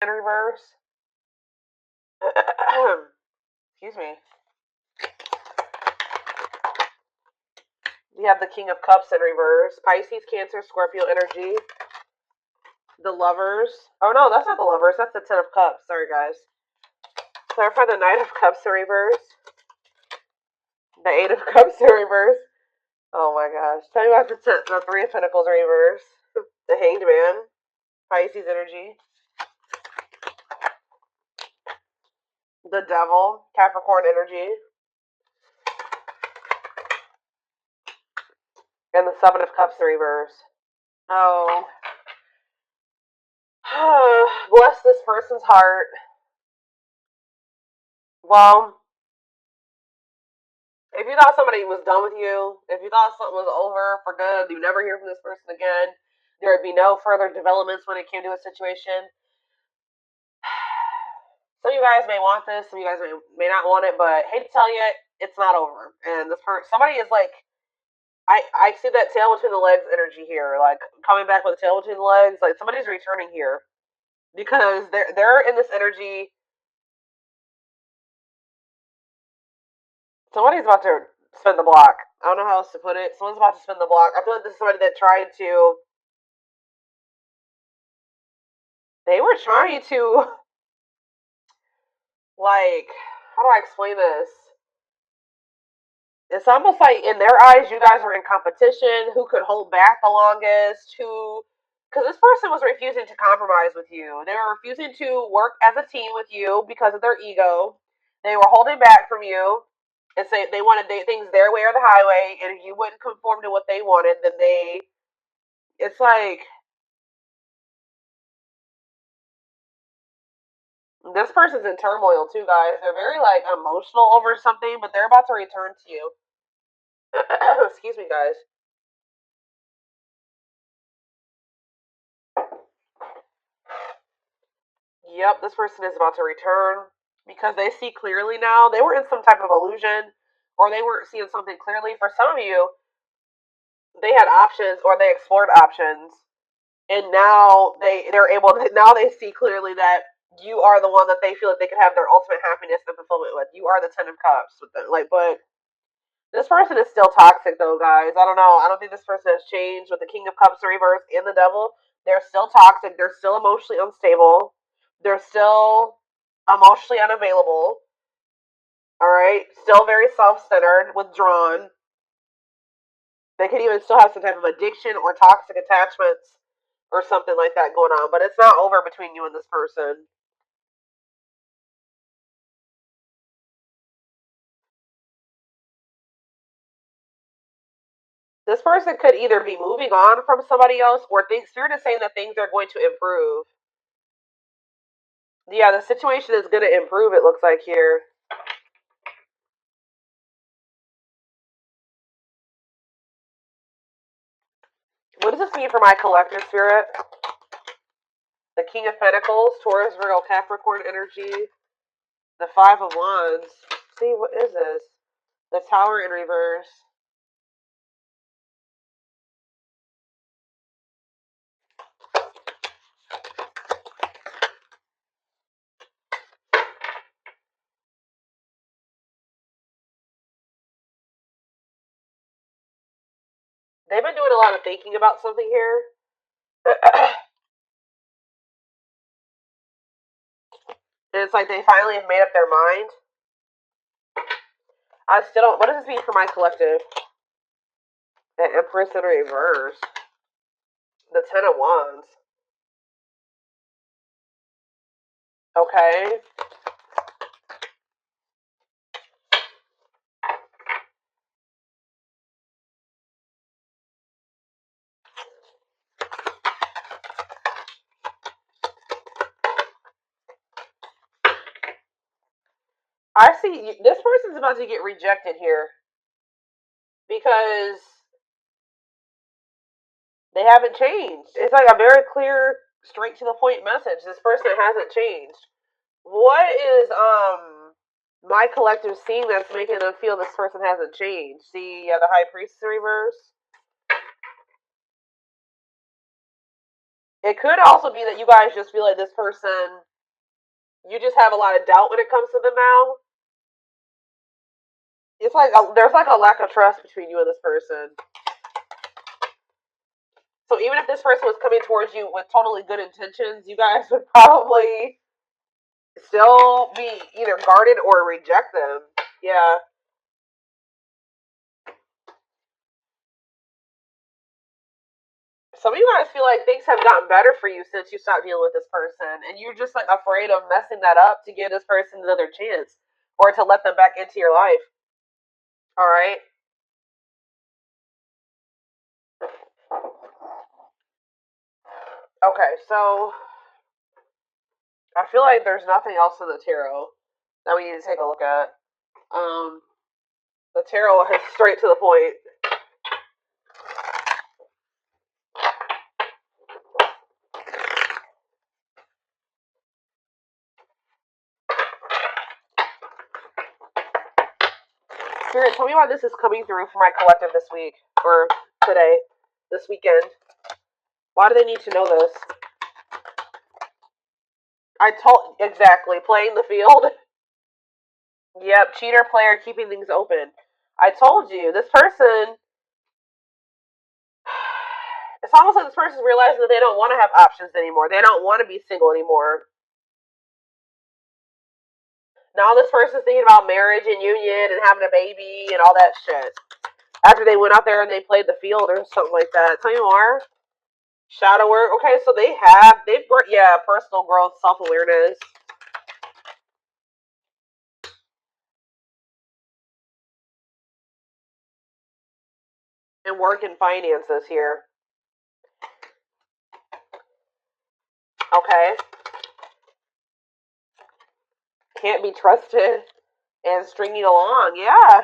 in reverse. Excuse me. We have the King of Cups in reverse. Pisces, Cancer, Scorpio energy. The Lovers. Oh no, that's not the Lovers. That's the Ten of Cups. Sorry, guys. Clarify the Knight of Cups in reverse. The Eight of Cups in reverse. Oh my gosh. Tell me about the Three of Pentacles in reverse. The Hanged Man. Pisces energy. The Devil. Capricorn energy. And the Seven of Cups in reverse. Oh. Bless this person's heart. Well, if you thought somebody was done with you, if you thought something was over for good, you never hear from this person again, there would be no further developments when it came to a situation. Some of you guys may want this, some of you guys may not want it, but hate to tell you, it's not over. And this person, somebody is like, I see that tail between the legs energy here, like coming back with a tail between the legs. Like somebody's returning here because they're in this energy. Somebody's about to spin the block. I don't know how else to put it. Someone's about to spin the block. I feel like this is somebody that tried to. They were trying to, like, how do I explain this? It's almost like in their eyes, you guys were in competition. Who could hold back the longest? Because this person was refusing to compromise with you. They were refusing to work as a team with you because of their ego. They were holding back from you and say they wanted things their way or the highway. And if you wouldn't conform to what they wanted, then it's like, this person's in turmoil too, guys. They're very like emotional over something, but they're about to return to you. Excuse me, guys. Yep, this person is about to return because they see clearly now. They were in some type of illusion or they weren't seeing something clearly. For some of you, they had options or they explored options. And now they're able to, now they see clearly that you are the one that they feel like they can have their ultimate happiness and fulfillment with. You are the Ten of Cups with them. Like, but this person is still toxic though, guys. I don't know. I don't think this person has changed with the King of Cups in reverse and the Devil. They're still toxic. They're still emotionally unstable. They're still emotionally unavailable. Alright? Still very self-centered, withdrawn. They could even still have some type of addiction or toxic attachments or something like that going on. But it's not over between you and this person. This person could either be moving on from somebody else or Spirit is saying that things are going to improve. Yeah, the situation is going to improve, it looks like here. What does this mean for my collective spirit? The King of Pentacles, Taurus, Virgo, Capricorn energy. The Five of Wands. See, what is this? The Tower in reverse. They've been doing a lot of thinking about something here. And it's like they finally have made up their mind. I still don't. What does this mean for my collective? The Empress in reverse. The Ten of Wands. Okay. I see this person's about to get rejected here because they haven't changed. It's like a very clear, straight to the point message. This person hasn't changed. What is my collective seeing that's making them feel this person hasn't changed? See, the High Priestess in reverse. It could also be that you guys just feel like this person You just have a lot of doubt when it comes to them now. It's like there's like a lack of trust between you and this person. So even if this person was coming towards you with totally good intentions, you guys would probably still be either guarded or reject them. Yeah. Some of you guys feel like things have gotten better for you since you stopped dealing with this person, and you're just like afraid of messing that up to give this person another chance or to let them back into your life. All right. Okay, so I feel like there's nothing else in the tarot that we need to take a look at. The tarot is straight to the point. Spirit, tell me why this is coming through for my collective this week or today, this weekend. Why do they need to know this? I told exactly playing the field. Yep, cheater player keeping things open. I told you this person. It's almost like this person's realizing that they don't want to have options anymore. They don't want to be single anymore. Now this person's thinking about marriage and union and having a baby and all that shit. After they went out there and they played the field or something like that. Tell me more. Shadow work. Okay, so they've personal growth, self-awareness. And work and finances here. Okay. Can't be trusted and stringing along. Yeah.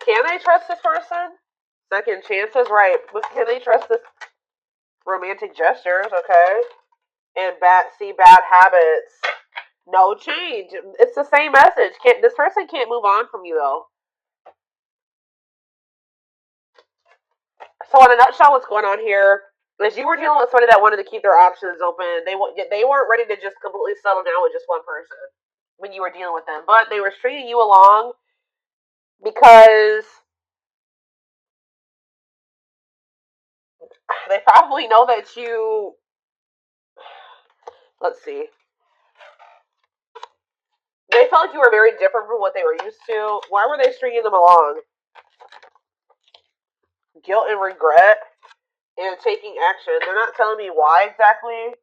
Can they trust this person? Second chances, right. But can they trust this romantic gestures, okay? And bad habits. No change. It's the same message. This person can't move on from you though. So in a nutshell, what's going on here is you were dealing with somebody that wanted to keep their options open. They weren't ready to just completely settle down with just one person when you were dealing with them, but they were stringing you along because they probably know that you. Let's see. They felt like you were very different from what they were used to. Why were they stringing them along? Guilt and regret and taking action. They're not telling me why exactly.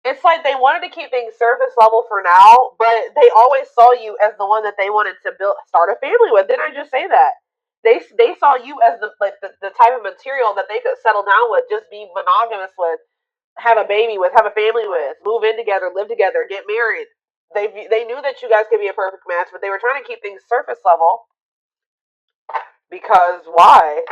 It's like they wanted to keep things surface level for now, but they always saw you as the one that they wanted to start a family with. Didn't I just say that? They saw you as the type of material that they could settle down with, just be monogamous with, have a baby with, have a family with, move in together, live together, get married. They knew that you guys could be a perfect match, but they were trying to keep things surface level. Because why?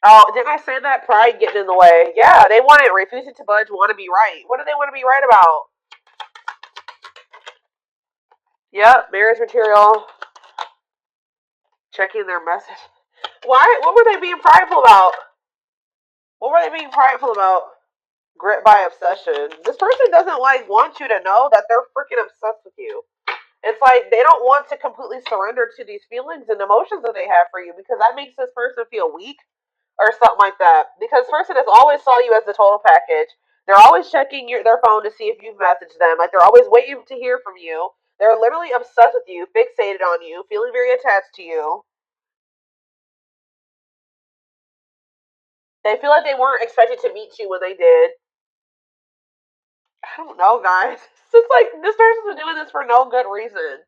Oh, didn't I say that? Pride getting in the way. Yeah, they want it. Refusing to budge, want to be right. What do they want to be right about? Yep, marriage material. Checking their message. Why? What were they being prideful about? What were they being prideful about? Grit by obsession. This person doesn't want you to know that they're freaking obsessed with you. It's like they don't want to completely surrender to these feelings and emotions that they have for you because that makes this person feel weak or something like that. Because this person has always saw you as the total package. They're always checking their phone to see if you've messaged them. Like they're always waiting to hear from you. They're literally obsessed with you, fixated on you, feeling very attached to you. They feel like they weren't expected to meet you when they did. I don't know, guys. It's just like this person's been doing this for no good reason.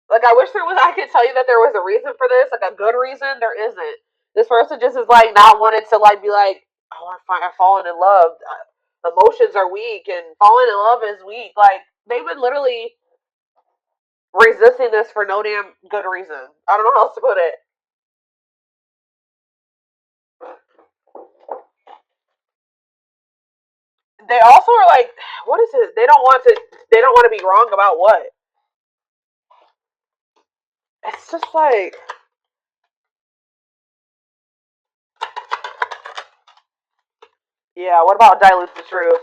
Like I wish I could tell you that there was a reason for this, like a good reason. There isn't. This person just is like not wanting to be like, oh, I've fallen in love. Emotions are weak, and falling in love is weak. Like they've been literally resisting this for no damn good reason. I don't know how else to put it. They also are like, what is it? They don't want to. They don't want to be wrong about what. It's just like Yeah, what about dilute the truth?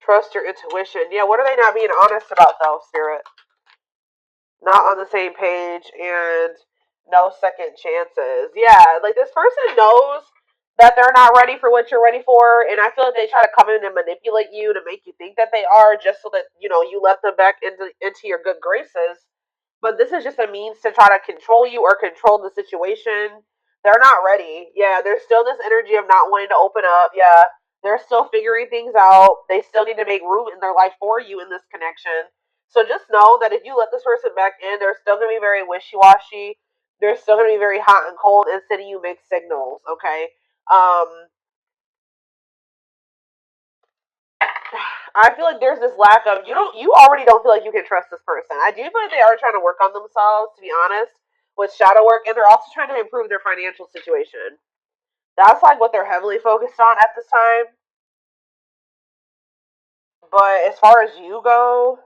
Trust your intuition. Yeah, what are they not being honest about though, Spirit? Not on the same page and no second chances. Yeah, like this person knows that they're not ready for what you're ready for, and I feel like they try to come in and manipulate you to make you think that they are, just so that you let them back into your good graces. But this is just a means to try to control you or control the situation. They're not ready. Yeah, there's still this energy of not wanting to open up. Yeah, they're still figuring things out. They still need to make room in their life for you in this connection. So just know that if you let this person back in, they're still going to be very wishy-washy. They're still going to be very hot and cold and sending you mixed signals, okay? Um, I feel like there's this lack of, you already don't feel like you can trust this person. I do feel like they are trying to work on themselves, to be honest, with shadow work, and they're also trying to improve their financial situation. That's like what they're heavily focused on at this time. But as far as you go,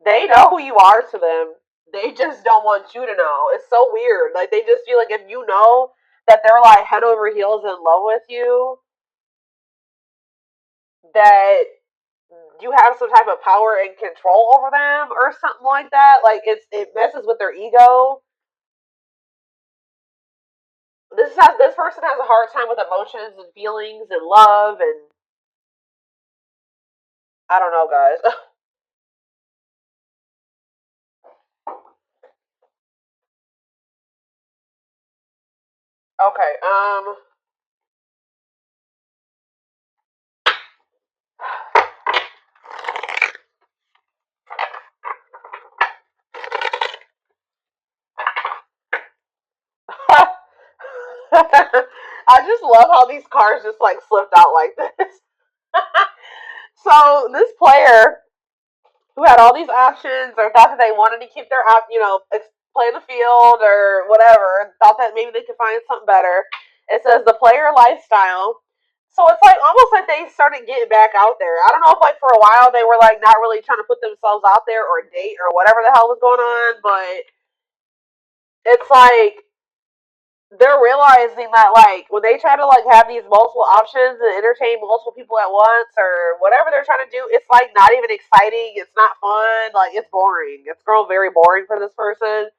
they know who you are to them. They just don't want you to know. It's so weird. Like they just feel like if you know that they're like head over heels in love with you, that you have some type of power and control over them or something like that. Like it messes with their ego. This person has a hard time with emotions and feelings and love, and I don't know, guys. Okay. I just love how these cards just like slipped out like this. So this player who had all these options or thought that they wanted to keep their play the field or whatever, thought that maybe they could find something better. It says the player lifestyle. So it's like almost like they started getting back out there. I don't know if like for a while they were like not really trying to put themselves out there or date or whatever the hell was going on, but it's like they're realizing that like when they try to like have these multiple options and entertain multiple people at once or whatever they're trying to do, it's like not even exciting. It's not fun. Like it's boring. It's grown very boring for this person.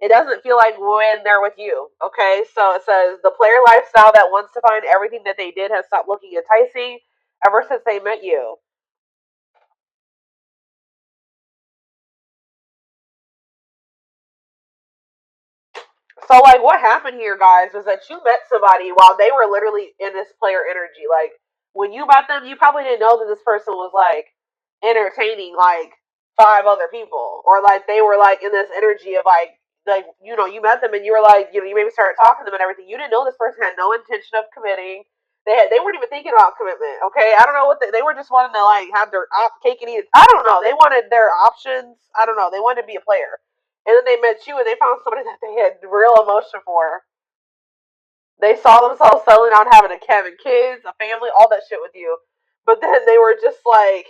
It doesn't feel like when they're with you. Okay, so it says the player lifestyle that wants to find everything that they did has stopped looking enticing ever since they met you. So like what happened here, guys, was that you met somebody while they were literally in this player energy. Like when you met them, you probably didn't know that this person was like entertaining like five other people. Or like they were like in this energy of like you met them and you were like, you maybe started talking to them and everything. You didn't know this person had no intention of committing. They weren't even thinking about commitment. Okay, I don't know what they were just wanting to like have their cake and eat it. I don't know. They wanted their options. I don't know. They wanted to be a player. And then they met you and they found somebody that they had real emotion for. They saw themselves settling down, having having kids, a family, all that shit with you. But then they were just like,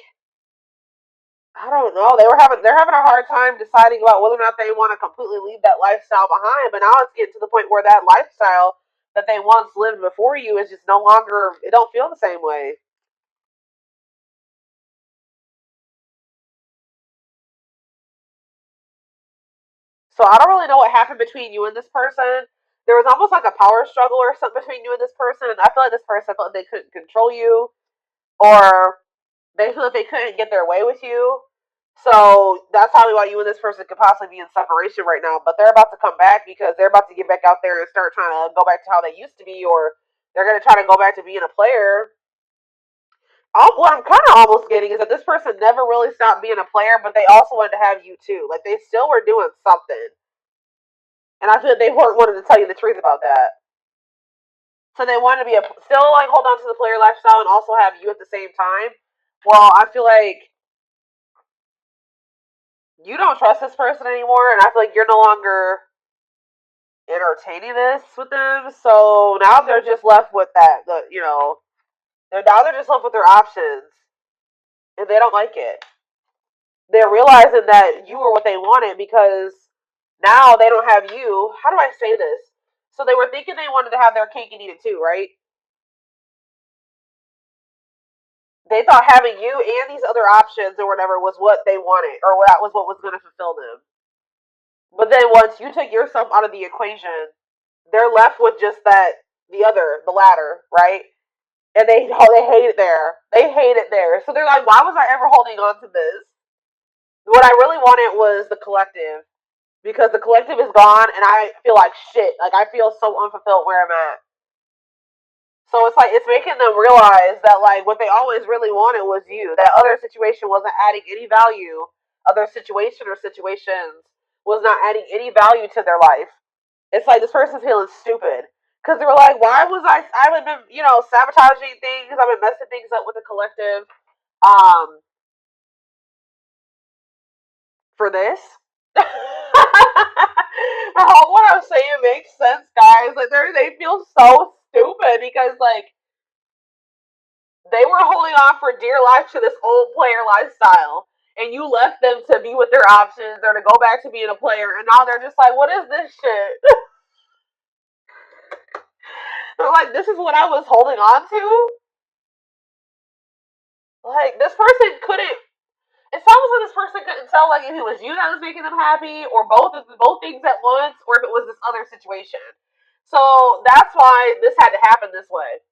I don't know. They're having a hard time deciding about whether or not they want to completely leave that lifestyle behind. But now it's getting to the point where that lifestyle that they once lived before you is just no longer. It don't feel the same way. So I don't really know what happened between you and this person. There was almost like a power struggle or something between you and this person. And I feel like this person felt like they couldn't control you, or they feel like they couldn't get their way with you. So that's probably why you and this person could possibly be in separation right now. But they're about to come back because they're about to get back out there and start trying to go back to how they used to be, or they're going to try to go back to being a player. What I'm kind of almost getting is that this person never really stopped being a player, but they also wanted to have you too. Like they still were doing something, and I feel like they weren't wanting to tell you the truth about that. So they wanted to be still like hold on to the player lifestyle and also have you at the same time. Well, I feel like you don't trust this person anymore, and I feel like you're no longer entertaining this with them. So now they're just left with that. They're just left with their options, and they don't like it. They're realizing that you were what they wanted because now they don't have you. How do I say this? So they were thinking they wanted to have their cake and eat it too, right? They thought having you and these other options or whatever was what they wanted, or that was what was going to fulfill them. But then once you take yourself out of the equation, they're left with just that, the latter, right? And they hate it there. They hate it there. So they're like, why was I ever holding on to this? What I really wanted was the collective, because the collective is gone, and I feel like shit. Like I feel so unfulfilled where I'm at. So it's like it's making them realize that like what they always really wanted was you. That other situation wasn't adding any value. Other situation or situations was not adding any value to their life. It's like this person's feeling stupid because they were like, why was I've been sabotaging things. I've been messing things up with the collective. For this. I hope what I'm saying makes sense, guys. Like they feel so stupid because like they were holding on for dear life to this old player lifestyle, and you left them to be with their options or to go back to being a player, and now they're just like, what is this shit? They're like, this is what I was holding on to? Like, this person couldn't. It sounds like this person couldn't tell, like, if it was you that was making them happy, or both things at once, or if it was this other situation. So that's why this had to happen this way.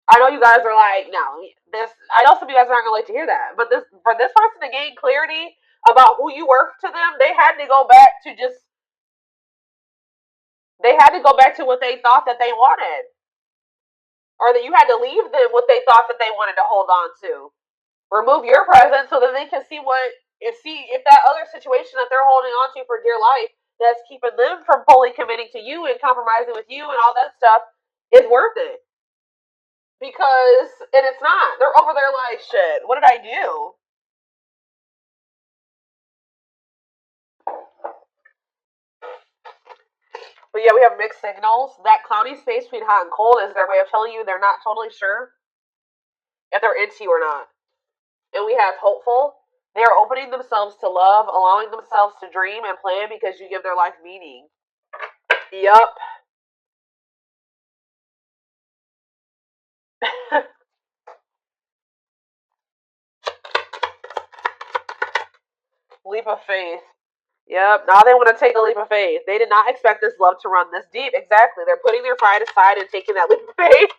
I know you guys are like, no, this. I know some of you guys aren't gonna like to hear that, but this for this person to gain clarity about who you were to them, they had to go back to what they thought that they wanted, or that you had to leave them what they thought that they wanted to hold on to. Remove your presence so that they can see if that other situation that they're holding on to for dear life that's keeping them from fully committing to you and compromising with you and all that stuff is worth it. Because and it's not. They're over there like, shit, what did I do? But yeah, we have mixed signals. That cloudy space between hot and cold is their way of telling you they're not totally sure if they're into you or not. And we have hopeful. They are opening themselves to love, allowing themselves to dream and plan because you give their life meaning. Yup. Leap of faith. Yep. Now they want to take a leap of faith. They did not expect this love to run this deep. Exactly. They're putting their pride aside and taking that leap of faith.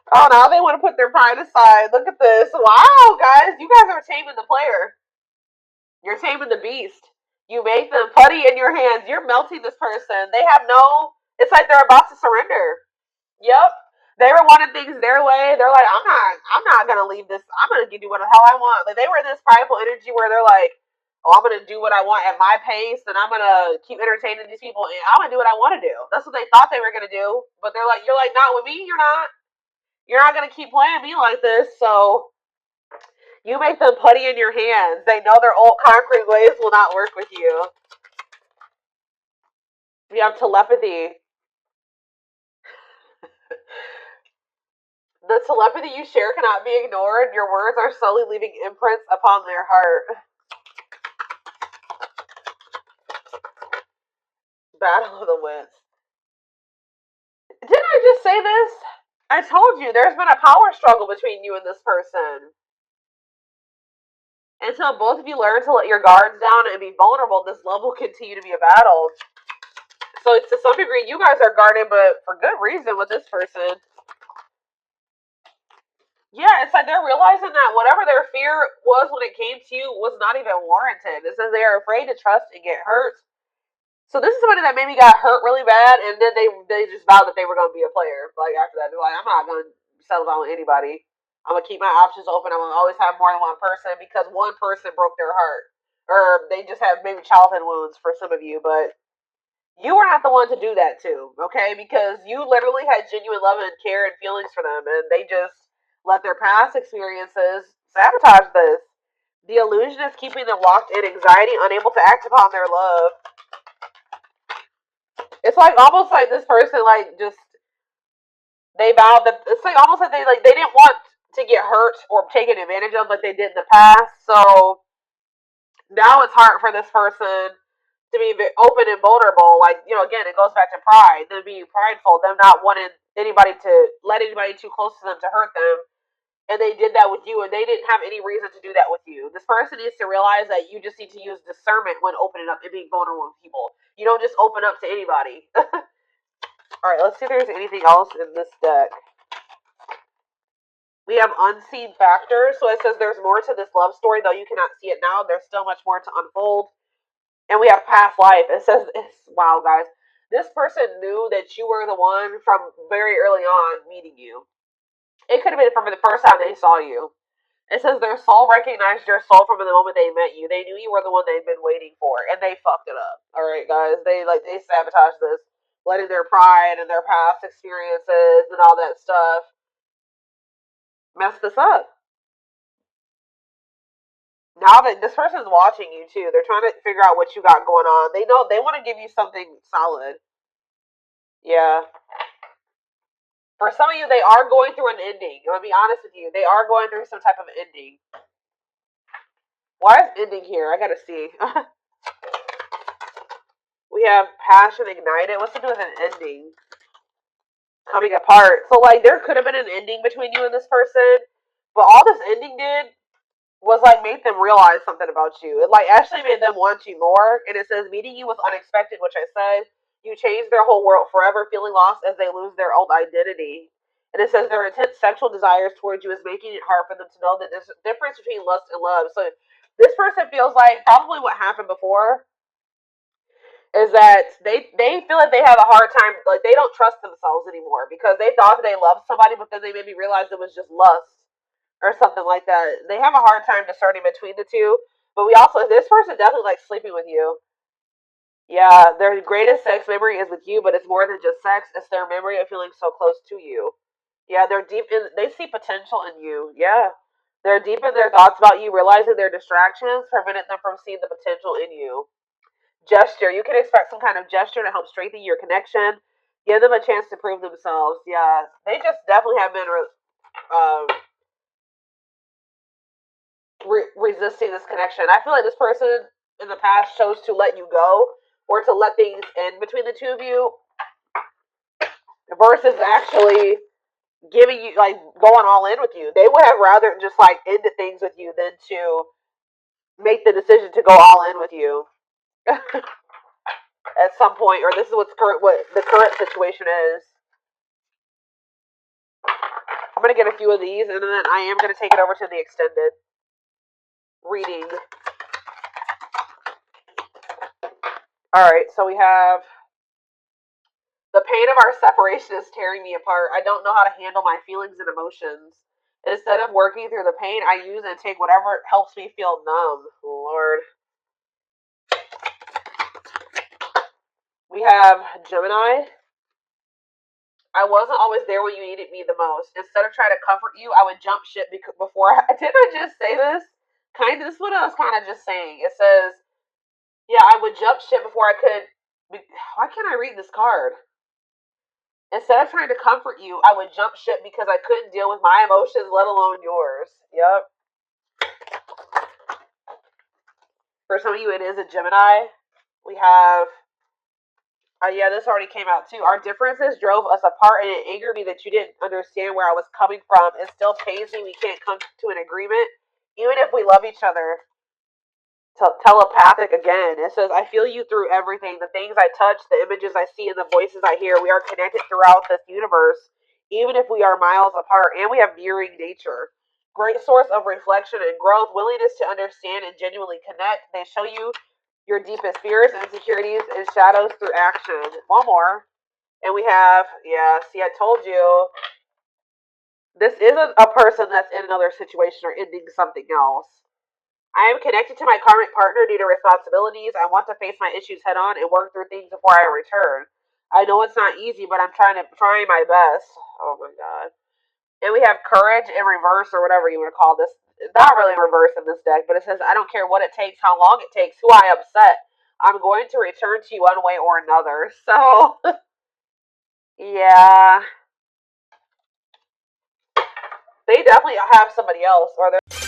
Oh, now they want to put their pride aside. Look at this. Wow, guys. You guys are taming the player. You're taming the beast. You make them putty in your hands. You're melting this person. They have no. It's like they're about to surrender. Yep. They were wanting things their way. They're like, I'm not gonna leave this. I'm gonna do what the hell I want. Like they were in this prideful energy where they're like, oh, I'm gonna do what I want at my pace, and I'm gonna keep entertaining these people, and I'm gonna do what I want to do. That's what they thought they were gonna do, but you're like, not with me. You're not. You're not gonna keep playing me like this. So you make them putty in your hands. They know their old concrete ways will not work with you. We have telepathy. The telepathy you share cannot be ignored. Your words are slowly leaving imprints upon their heart. Battle of the wits. Didn't I just say this? I told you there's been a power struggle between you and this person. Until both of you learn to let your guards down and be vulnerable, this love will continue to be a battle. So to some degree, you guys are guarded, but for good reason with this person. Yeah, it's like they're realizing that whatever their fear was when it came to you was not even warranted. It says they are afraid to trust and get hurt. So this is somebody that maybe got hurt really bad, and then they just vowed that they were going to be a player. Like after that, they're like, I'm not going to settle down with anybody. I'm going to keep my options open. I'm going to always have more than one person because one person broke their heart. Or they just have maybe childhood wounds for some of you, but you were not the one to do that to, okay? Because you literally had genuine love and care and feelings for them, and they just let their past experiences sabotage this. The illusion is keeping them locked in anxiety, unable to act upon their love. It's like almost like this person like just they vowed that it's like almost like they didn't want to get hurt or taken advantage of like they did in the past. So now it's hard for this person to be open and vulnerable. Like, again, it goes back to pride. Them being prideful, them not wanting anybody to let anybody too close to them to hurt them. And they did that with you, and they didn't have any reason to do that with you. This person needs to realize that you just need to use discernment when opening up and being vulnerable with people. You don't just open up to anybody. All right, let's see if there's anything else in this deck. We have unseen factors. So it says there's more to this love story, though you cannot see it now. There's still much more to unfold. And we have past life. It says, wow, guys. This person knew that you were the one from very early on meeting you. It could have been from the first time they saw you. It says their soul recognized your soul from the moment they met you. They knew you were the one they'd been waiting for, and they fucked it up. All right, guys. They sabotaged this, letting their pride and their past experiences and all that stuff mess this up. Now that this person's watching you too, they're trying to figure out what you got going on. They know they want to give you something solid. Yeah. For some of you, they are going through an ending. I'm gonna be honest with you. They are going through some type of ending. Why is ending here? I gotta see. We have passion ignited. What's to do with an ending? Coming apart. So, like, there could have been an ending between you and this person, but all this ending did was, like, make them realize something about you. It, like, actually made them want you more. And it says, meeting you was unexpected, which I said. You changed their whole world forever, feeling lost as they lose their old identity. And it says their intense sexual desires towards you is making it hard for them to know that there's a difference between lust and love. So this person feels like probably what happened before is that they feel like they have a hard time, like they don't trust themselves anymore because they thought that they loved somebody, but then they maybe realized it was just lust or something like that. They have a hard time discerning between the two. But we also, this person definitely likes sleeping with you. Yeah, their greatest sex memory is with you, but it's more than just sex. It's their memory of feeling so close to you. Yeah, they're deep in, they see potential in you. Yeah. They're deep in their thoughts about you, realizing their distractions prevented them from seeing the potential in you. Gesture. You can expect some kind of gesture to help strengthen your connection. Give them a chance to prove themselves. Yeah, they just definitely have been um, resisting this connection. I feel like this person in the past chose to let you go or to let things end between the two of you versus actually giving you, like, going all in with you. They would have rather just, like, ended things with you than to make the decision to go all in with you at some point, or this is what the current situation is. I'm going to get a few of these, and then I am going to take it over to the extended reading. Alright, so we have the pain of our separation is tearing me apart. I don't know how to handle my feelings and emotions. Instead of working through the pain, I use and take whatever helps me feel numb. Lord. We have Gemini. I wasn't always there when you needed me the most. Instead of trying to comfort you, I would jump ship before didn't I just say this? This is what I was kind of just saying. It says, yeah, I would jump ship before I could. Why can't I read this card? Instead of trying to comfort you, I would jump ship because I couldn't deal with my emotions, let alone yours. Yep. For some of you, it is a Gemini. We have, yeah, this already came out too. Our differences drove us apart, and it angered me that you didn't understand where I was coming from. It still pains me we can't come to an agreement, even if we love each other. Telepathic again. It says, I feel you through everything. The things I touch, the images I see, and the voices I hear. We are connected throughout this universe, even if we are miles apart, and we have mirroring nature. Great source of reflection and growth, willingness to understand and genuinely connect. They show you your deepest fears, insecurities, and shadows through action. One more. And we have, yeah, see, I told you. This isn't a person that's in another situation or ending something else. I am connected to my karmic partner due to responsibilities. I want to face my issues head on and work through things before I return. I know it's not easy, but I'm trying my best. Oh my god. And we have courage in reverse, or whatever you want to call this. It's not really reverse in this deck, but it says, I don't care what it takes, how long it takes, who I upset. I'm going to return to you one way or another. So, yeah. They definitely have somebody else, or they're